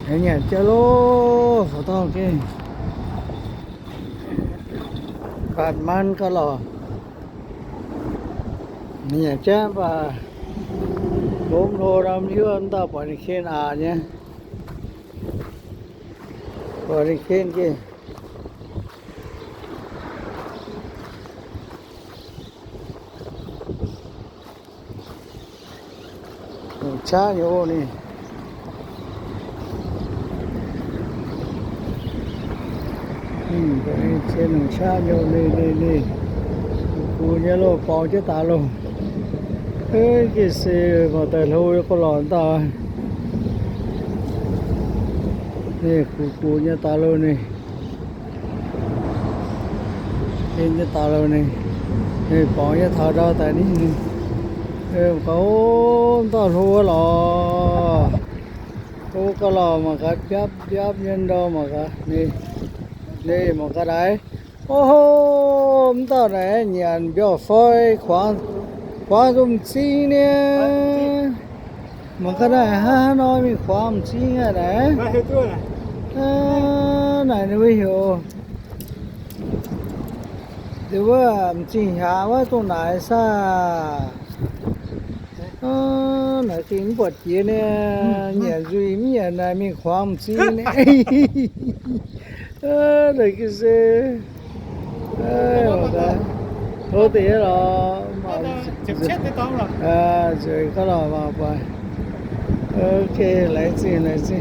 Đấy nhỉ, chợ lô phổ thông kia phạt man cả lò nhỉ cha và bốn lô ram yêu anh ta bỏ đi khen à nhé bỏ đi khen kia cha nhiều nè cái trên đường xa nhiều nè cú nhớ lô bỏ chứ ta luôn ê cái xe mà tay lôi có lòn ta nè cú nhớ ta luôn nè trên nhớ ta luôn nè nè bỏ nhớ thở ra tại đi ê có ta lôi lò có cái lò mà cái giáp nhân đâu mà cái nè đây một cái đấy ô hô tao này nhận biểu phơi khoáng dùng chi nè một cái này ha nói mình khoáng chi này đấy này nó mới hiểu thì bữa chỉ hạ với tôi này sao này chính bật kia nè nhận duy nhận này mình khoáng chi nè đây cái gì một cái thôi tí rồi chụp chết tới tóm rồi rồi có lò vào ok lấy gì gì